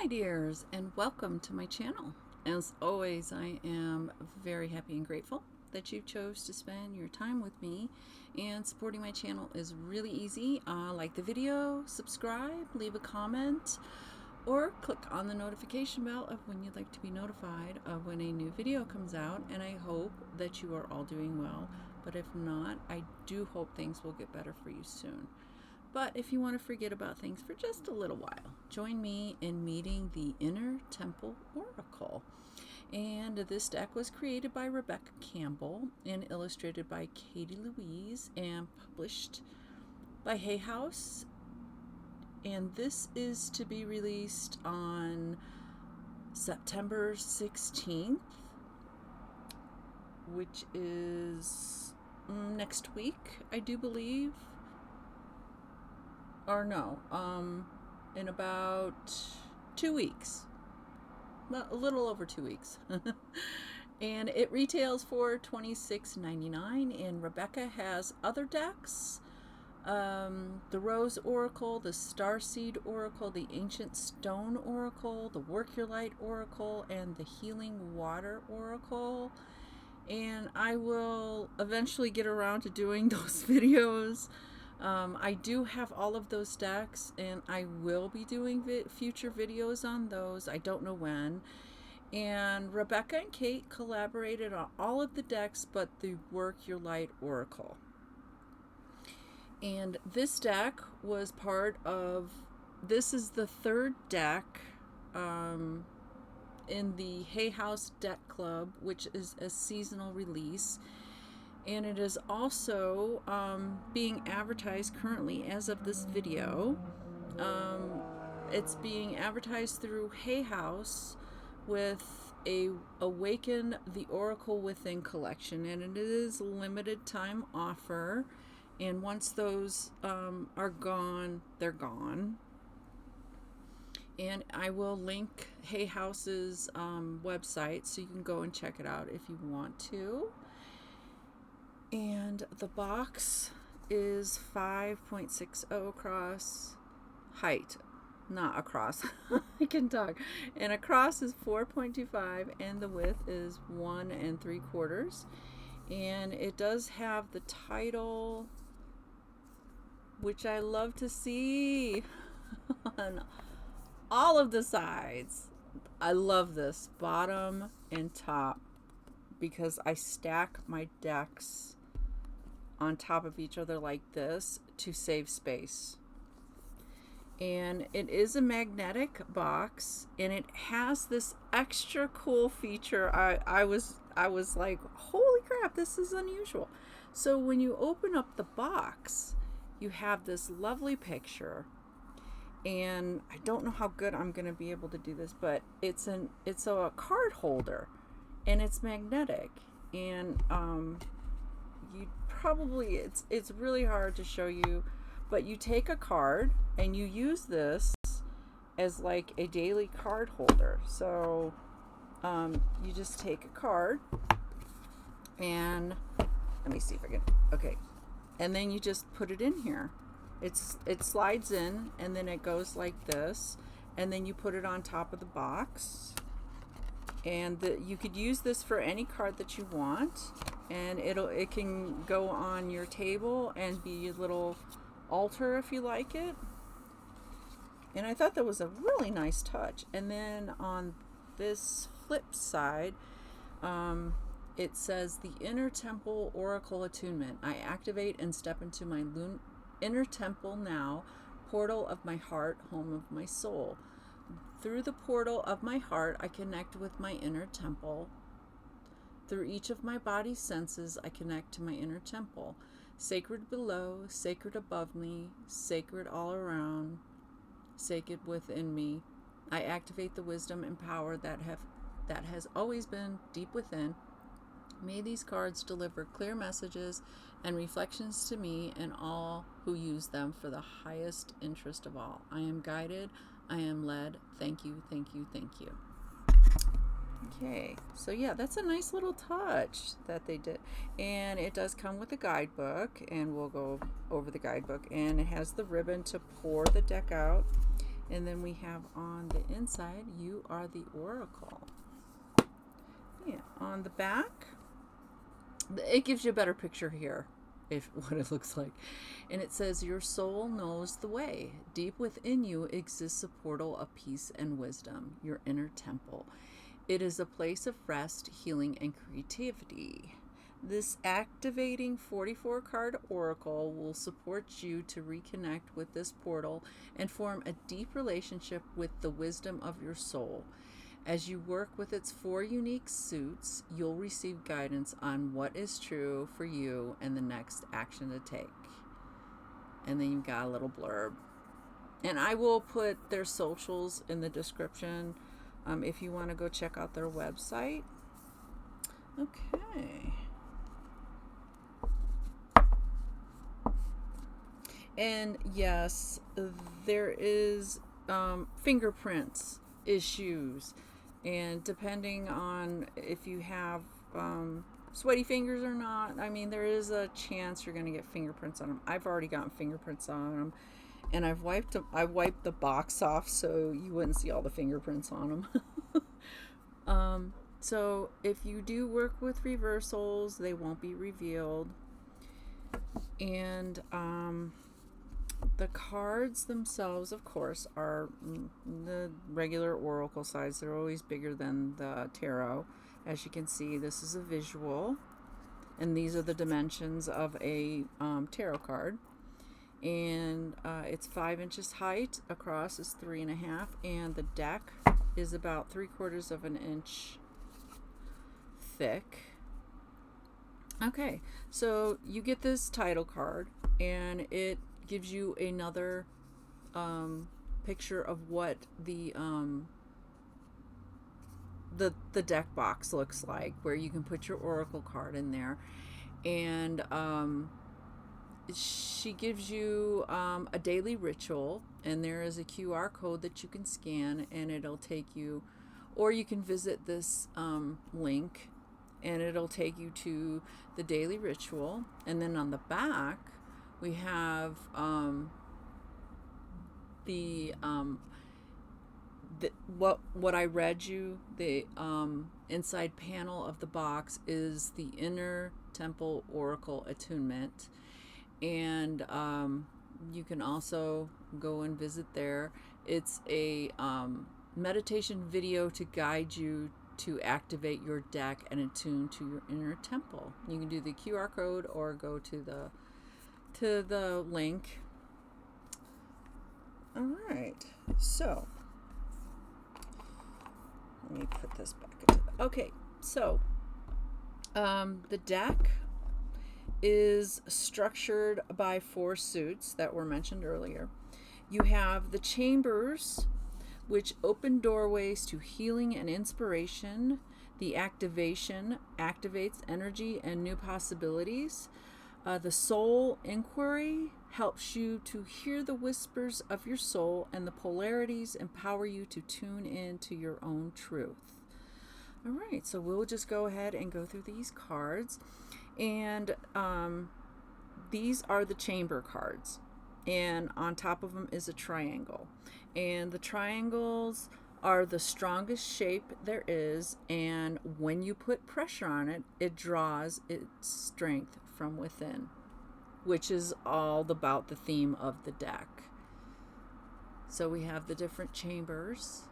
my dears, and welcome to my channel. As always, I am very happy and grateful that you chose to spend your time with me, and supporting my channel is really easy. Like the video, subscribe, leave a comment, or click on the notification bell of when you'd like to be notified of when a new video comes out. And I hope that you are all doing well, but if not, I do hope things will get better for you soon. But if you want to forget about things for just a little while, join me in meeting the Inner Temple Oracle. And this deck was created by Rebecca Campbell and illustrated by Katie-Louise and published by Hay House. And this is to be released on September 16th, which is next week, I do believe. Or no, in about 2 weeks, well, a little over 2 weeks. And it retails for $26.99. And Rebecca has other decks, the Rose Oracle, the Starseed Oracle, the Ancient Stone Oracle, the Work Your Light Oracle, and the Healing Water Oracle. And I will eventually get around to doing those videos. I do have all of those decks, and I will be doing future videos on those. I don't know when. And Rebecca and Kate collaborated on all of the decks but the Work Your Light Oracle. And this deck was part of, this is the third deck in the Hay House Deck Club, which is a seasonal release. And it is also being advertised currently as of this video. It's being advertised through Hay House with a Awaken the Oracle Within collection, and it is a limited time offer. And once those are gone, they're gone. And I will link Hay House's website so you can go and check it out if you want to. And the box is 5.60 across height, not across. I can talk. And across is 4.25, and the width is 1 3/4. And it does have the title, which I love to see on all of the sides. I love this bottom and top because I stack my decks on top of each other like this to save space. And it is a magnetic box, and it has this extra cool feature. I was like, holy crap, this is unusual. So when you open up the box, you have this lovely picture, and I don't know how good I'm going to be able to do this, but it's a card holder, and it's magnetic. And you probably, it's really hard to show you, but you take a card and you use this as like a daily card holder. So you just take a card, and let me see if I can, okay, and then you just put it in here. It slides in, and then it goes like this, and then you put it on top of the box. And you could use this for any card that you want, and it can go on your table and be a little altar if you like it. And I thought that was a really nice touch. And then on this flip side, it says the Inner Temple Oracle Attunement. I activate and step into my inner temple now, portal of my heart, home of my soul. Through the portal of my heart, I connect with my inner temple. Through each of my body's senses, I connect to my inner temple. Sacred below, sacred above me, sacred all around, sacred within me. I activate the wisdom and power that has always been deep within. May these cards deliver clear messages and reflections to me and all who use them for the highest interest of all. I am guided. I am led. Thank you, thank you, thank you. Okay, so yeah, that's a nice little touch that they did. And it does come with a guidebook, and we'll go over the guidebook. And it has the ribbon to pour the deck out. And then we have on the inside, you are the oracle. Yeah, on the back, it gives you a better picture here, if what it looks like. And it says, your soul knows the way. Deep within you exists a portal of peace and wisdom, your inner temple. It is a place of rest, healing, and creativity. This activating 44 card oracle will support you to reconnect with this portal and form a deep relationship with the wisdom of your soul. As you work with its 4 unique suits, you'll receive guidance on what is true for you and the next action to take. And then you've got a little blurb. And I will put their socials in the description if you want to go check out their website. Okay. And yes, there is fingerprints issues. And depending on if you have sweaty fingers or not, I mean, there is a chance you're going to get fingerprints on them. I've already gotten fingerprints on them. And I wiped the box off so you wouldn't see all the fingerprints on them. So if you do work with reversals, they won't be revealed. And the cards themselves, of course, are the regular oracle size. They're always bigger than the tarot. As you can see, this is a visual. And these are the dimensions of a tarot card. And it's 5 inches height, across is 3.5, and the deck is about 3/4 of an inch thick. Okay, so you get this title card, and it gives you another picture of what the deck box looks like, where you can put your oracle card in there, and she gives you a daily ritual, and there is a QR code that you can scan, and it'll take you, or you can visit this link, and it'll take you to the daily ritual. And then on the back we have what I read you. The inside panel of the box is the Inner Temple Oracle Attunement, and you can also go and visit there. It's a meditation video to guide you to activate your deck and attune to your inner temple. You can do the QR code or go to the link. All right, so let me put this back into okay, so the deck is structured by 4 suits that were mentioned earlier. You have the chambers, which open doorways to healing and inspiration. The activation activates energy and new possibilities. The soul inquiry helps you to hear the whispers of your soul, and the polarities empower you to tune in to your own truth. All right, so we'll just go ahead and go through these cards. And these are the chamber cards, and on top of them is a triangle, and the triangles are the strongest shape there is, and when you put pressure on it, it draws its strength from within, which is all about the theme of the deck. So we have the different chambers.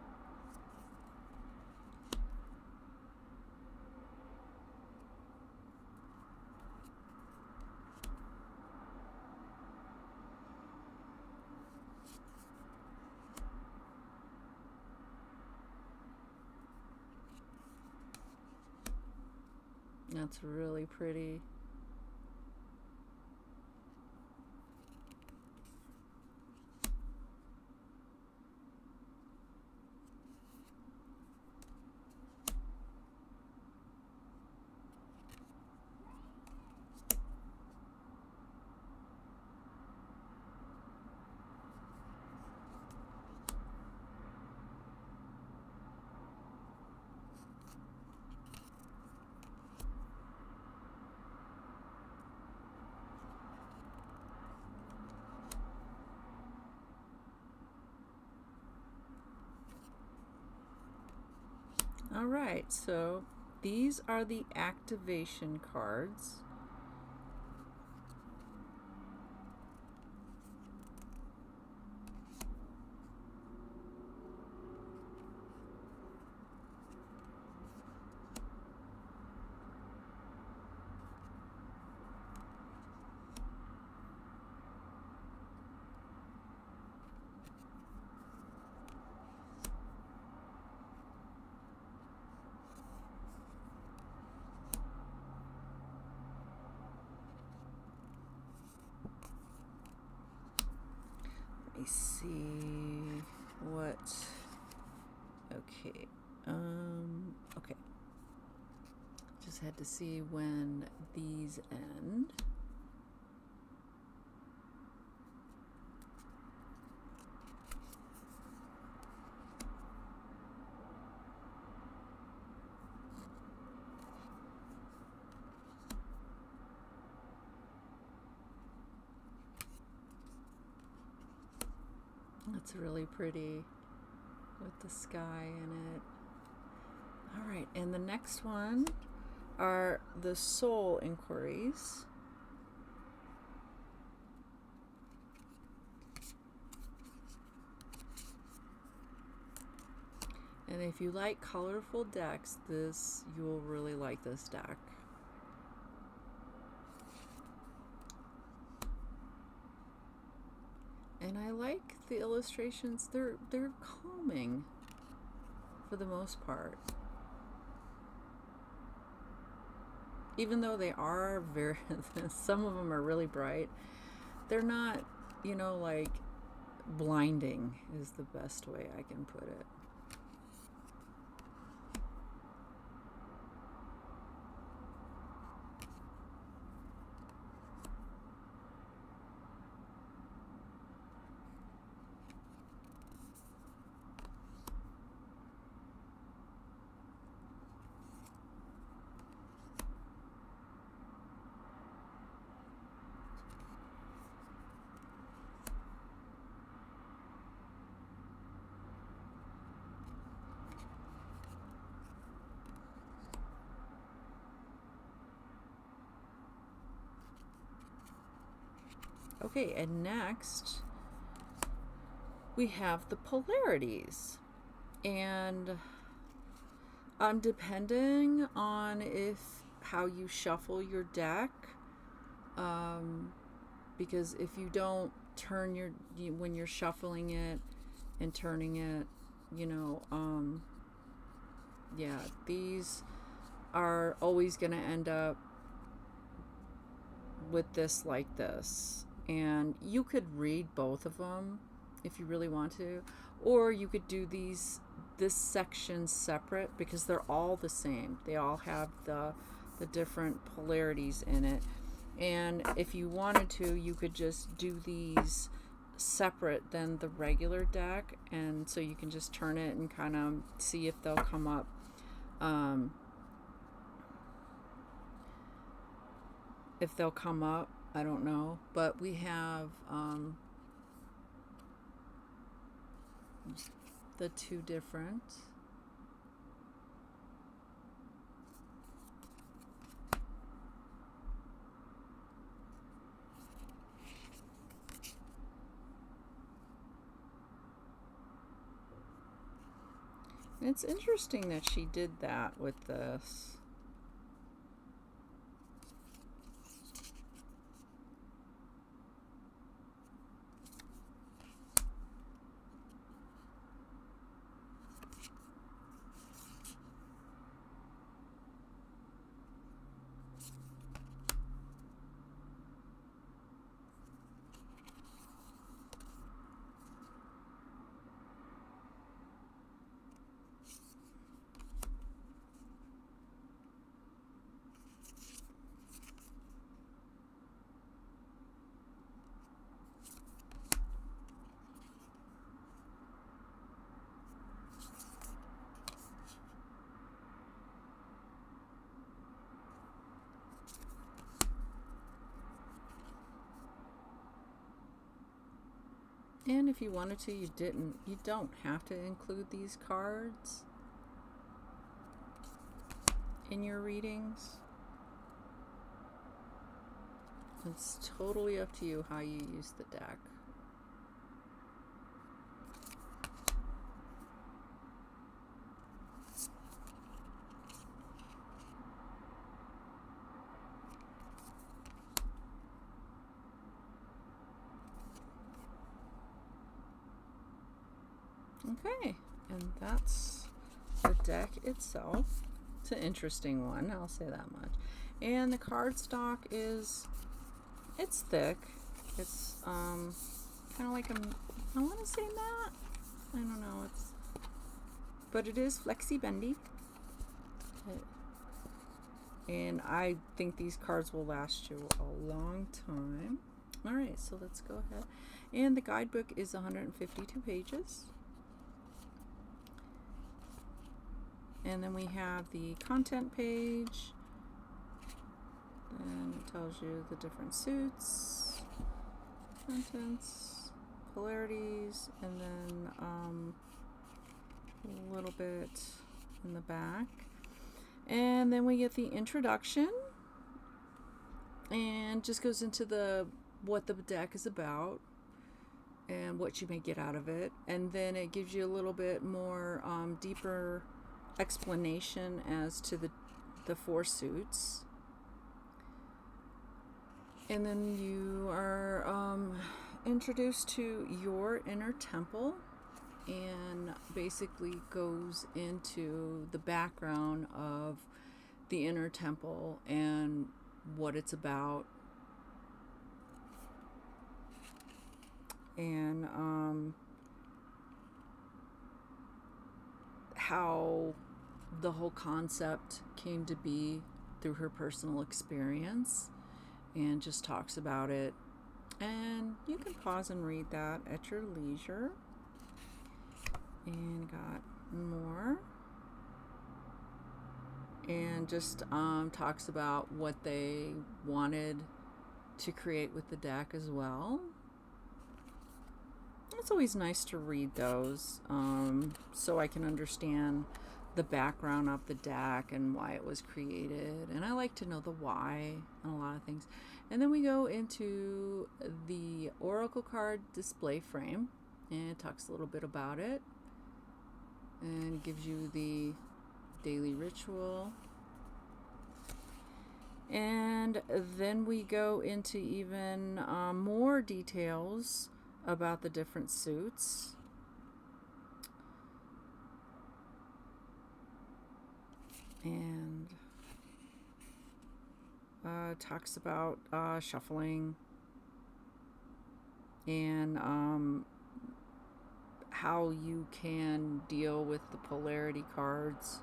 That's really pretty. All right, so these are the activation cards. Let me see what. Okay. Okay. Just had to see when these end. That's really pretty with the sky in it. All right, and the next one are the soul inquiries. And if you like colorful decks, you will really like this deck. And I like the illustrations. They're calming for the most part. Even though they are very, some of them are really bright, they're not, like blinding is the best way I can put it. Okay, and next we have the polarities. And depending on how you shuffle your deck, because if you don't turn when you're shuffling it and turning it, yeah, these are always going to end up with this like this. And you could read both of them if you really want to, or you could do this section separate because they're all the same. They all have the different polarities in it. And if you wanted to, you could just do these separate than the regular deck, and so you can just turn it and kind of see if they'll come up. If they'll come up, I don't know, but we have the two different. And it's interesting that she did that with this. And if you wanted to, you don't have to include these cards. in your readings. It's totally up to you how you use the deck. Okay, and that's the deck itself. It's an interesting one, I'll say that much. And the cardstock is, it's thick. It's kind of like I want to say matte. I don't know. But it is flexi bendy. And I think these cards will last you a long time. All right, so let's go ahead. And the guidebook is 152 pages. And then we have the content page. And it tells you the different suits, contents, polarities, and then a little bit in the back. And then we get the introduction, and just goes into what the deck is about and what you may get out of it. And then it gives you a little bit more deeper explanation as to the 4 suits. And then you are introduced to your inner temple, and basically goes into the background of the inner temple and what it's about, and how the whole concept came to be through her personal experience, and just talks about it. And you can pause and read that at your leisure. And got more, and just talks about what they wanted to create with the deck as well. It's always nice to read those, so I can understand the background of the deck and why it was created. And I like to know the why on a lot of things. And then we go into the Oracle card display frame, and it talks a little bit about it, and gives you the daily ritual. And then we go into even more details about the different suits. And talks about shuffling, and how you can deal with the polarity cards.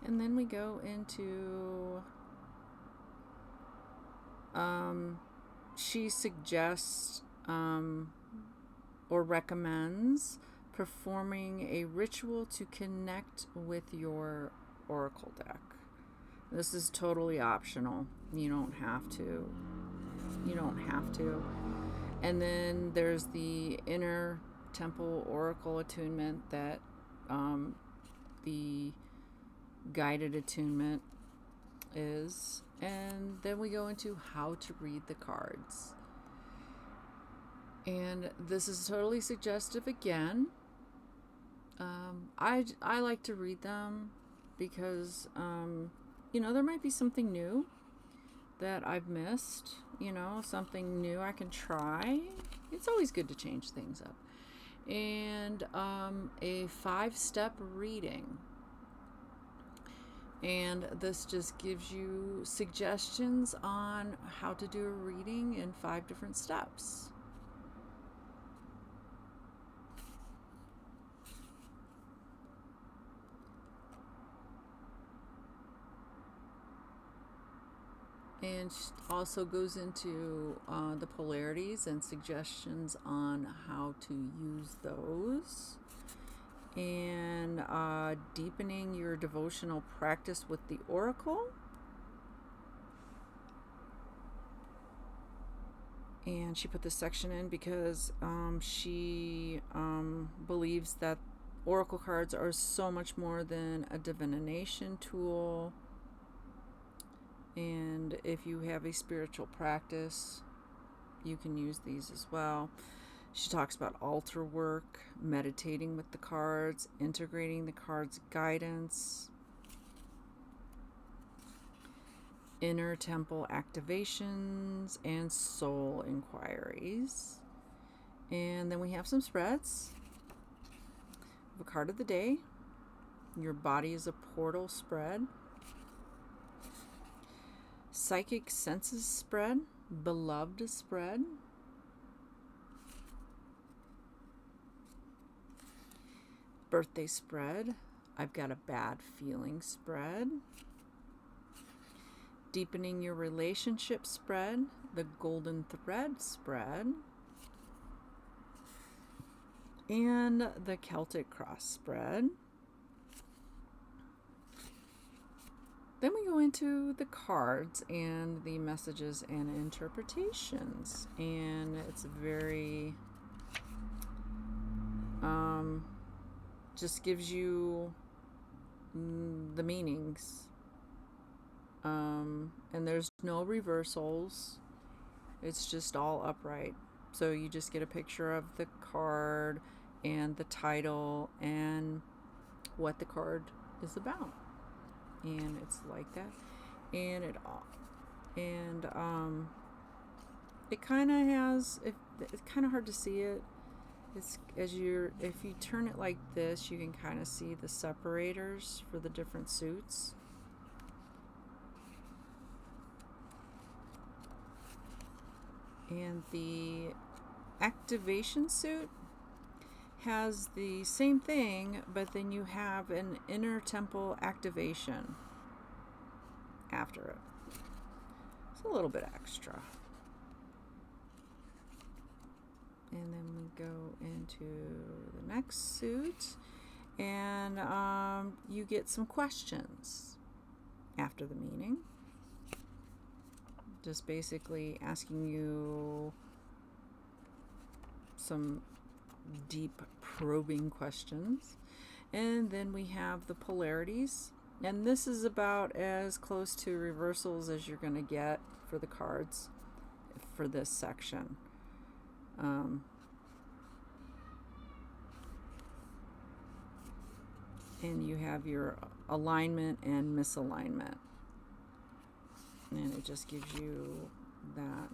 And then we go into she suggests or recommends performing a ritual to connect with your oracle deck. This is totally optional. You don't have to. And then there's the inner temple oracle attunement that the guided attunement is. And then we go into how to read the cards. And this is totally suggestive again. I like to read them because, there might be something new that I've missed, something new I can try. It's always good to change things up. And a 5-step reading. And this just gives you suggestions on how to do a reading in 5 different steps. And also goes into the polarities and suggestions on how to use those. And deepening your devotional practice with the oracle. And she put this section in because she believes that Oracle cards are so much more than a divination tool. And if you have a spiritual practice, you can use these as well. She talks about altar work, meditating with the cards, integrating the cards' guidance, inner temple activations, and soul inquiries. And then we have some spreads. A card of the day. Your body is a portal spread. Psychic senses spread. Beloved spread. Birthday spread. I've got a bad feeling spread. Deepening your relationship spread. The golden thread spread. And the Celtic cross spread. Then we go into the cards and the messages and interpretations. And it's very, just gives you the meanings. And there's no reversals. It's just all upright. So you just get a picture of the card and the title and what the card is about. And it's like that. And it kind of has, it's kind of hard to see it. It's if you turn it like this, you can kind of see the separators for the different suits. And the activation suit has the same thing, but then you have an inner temple activation after it. It's a little bit extra. And then we go into the next suit, and you get some questions after the meaning. Just basically asking you some deep probing questions. And then we have the polarities, and this is about as close to reversals as you're going to get for the cards for this section. And you have your alignment and misalignment, and it just gives you that.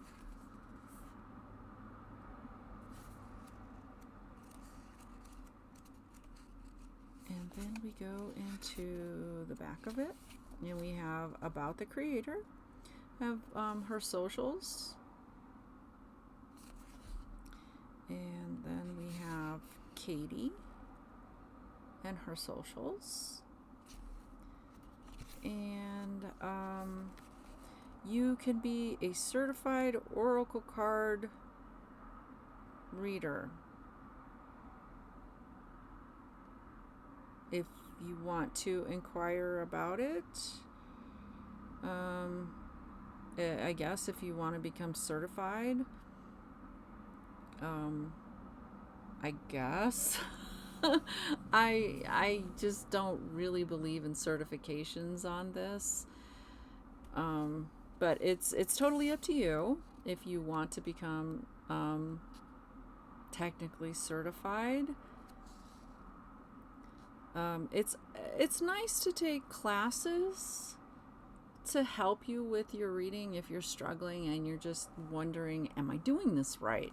And then we go into the back of it, and we have about the creator, have her socials, and then we have Katie and her socials, and you can be a certified oracle card reader if you want to inquire about it. I guess if you want to become certified, I guess. I just don't really believe in certifications on this. But it's totally up to you if you want to become technically certified. It's nice to take classes to help you with your reading if you're struggling and you're just wondering, am I doing this right?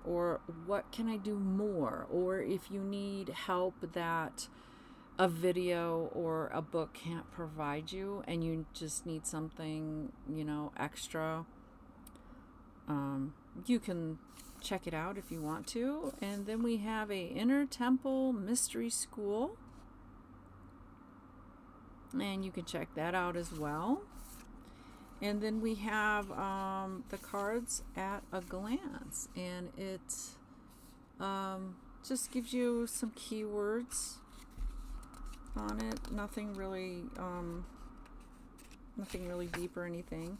Or what can I do more? Or if you need help that a video or a book can't provide you and you just need something, extra, you can check it out if you want to. And then we have a Inner Temple Mystery School, and you can check that out as well. And then we have the cards at a glance, and it just gives you some keywords on it. Nothing really deep or anything.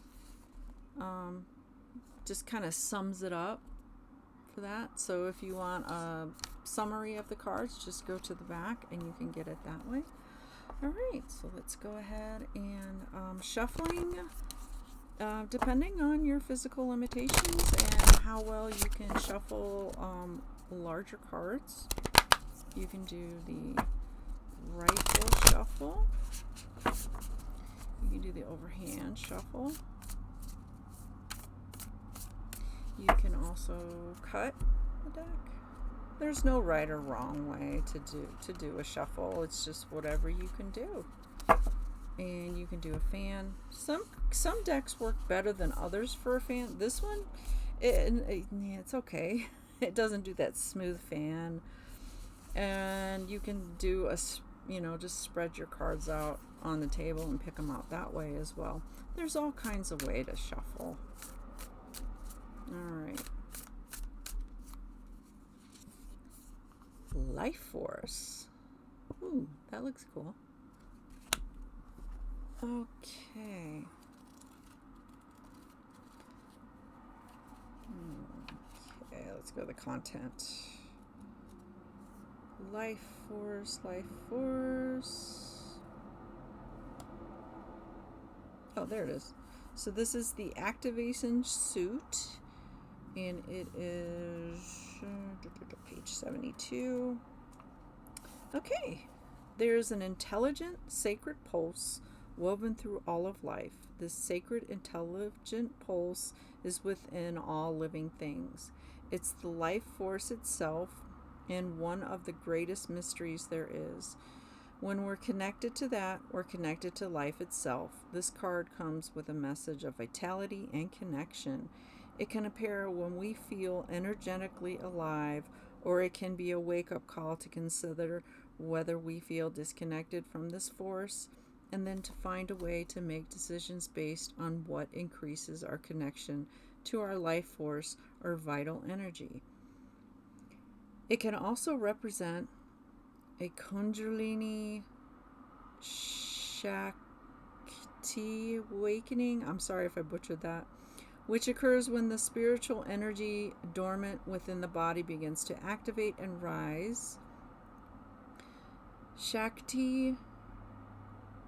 Just kind of sums it up for that. So if you want summary of the cards, just go to the back and you can get it that way. All right, so let's go ahead and shuffling, depending on your physical limitations and how well you can shuffle larger cards, you can do the rifle shuffle. You can do the overhand shuffle. You can also cut the deck. There's no right or wrong way to do a shuffle. It's just whatever you can do. And you can do a fan. Some decks work better than others for a fan. This one, it's okay. It doesn't do that smooth fan. And you can do a, just spread your cards out on the table and pick them out that way as well. There's all kinds of ways to shuffle. All right. Life Force. Ooh, that looks cool. Okay. Okay, let's go to the content. Life Force, Life Force. Oh, there it is. So this is the activation suit, and it is page 72. Okay. There's an intelligent, sacred pulse woven through all of life. This sacred, intelligent pulse is within all living things. It's the life force itself and one of the greatest mysteries there is. When we're connected to that, we're connected to life itself. This card comes with a message of vitality and connection. It can appear when we feel energetically alive, or it can be a wake-up call to consider whether we feel disconnected from this force, and then to find a way to make decisions based on what increases our connection to our life force or vital energy. It can also represent a Kundalini Shakti awakening. I'm sorry if I butchered that. Which occurs when the spiritual energy dormant within the body begins to activate and rise. Shakti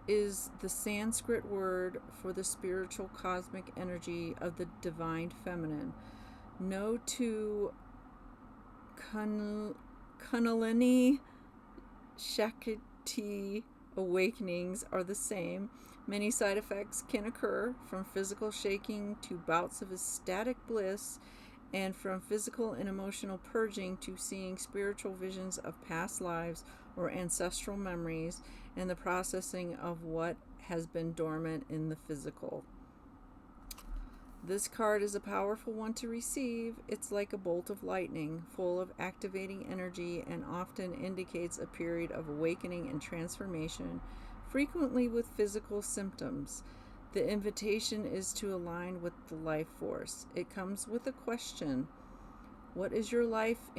is the Sanskrit word for the spiritual cosmic energy of the divine feminine. No two Kundalini Shakti awakenings are the same. Many side effects can occur, from physical shaking to bouts of ecstatic bliss, and from physical and emotional purging to seeing spiritual visions of past lives or ancestral memories, and the processing of what has been dormant in the physical. This card is a powerful one to receive. It's like a bolt of lightning, full of activating energy, and often indicates a period of awakening and transformation, frequently with physical symptoms. The invitation is to align with the life force. It comes with a question. What in your life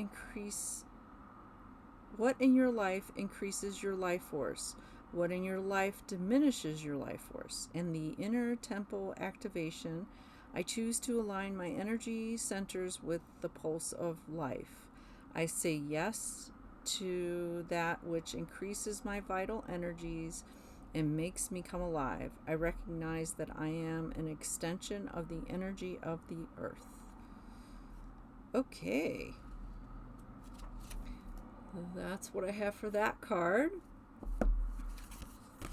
increases your life force? What in your life diminishes your life force? In the inner temple activation, I choose to align my energy centers with the pulse of life. I say yes to that which increases my vital energies and makes me come alive. I recognize that I am an extension of the energy of the earth. Okay. That's what I have for that card.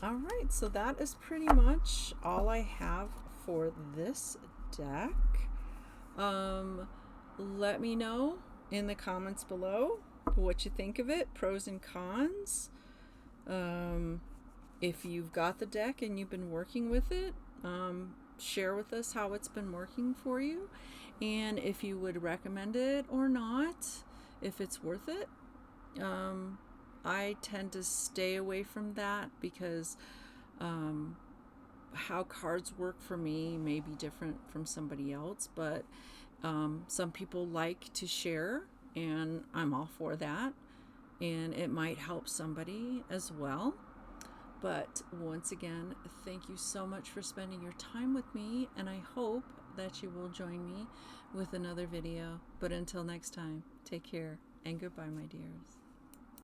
All right, so that is pretty much all I have for this deck. Let me know in the comments below what you think of it, pros and cons. If you've got the deck and you've been working with it, share with us how it's been working for you, and if you would recommend it or not, if it's worth it. I tend to stay away from that because how cards work for me may be different from somebody else, but some people like to share, and I'm all for that, and it might help somebody as well. But once again, thank you so much for spending your time with me, and I hope that you will join me with another video. But until next time, take care. And goodbye, my dears.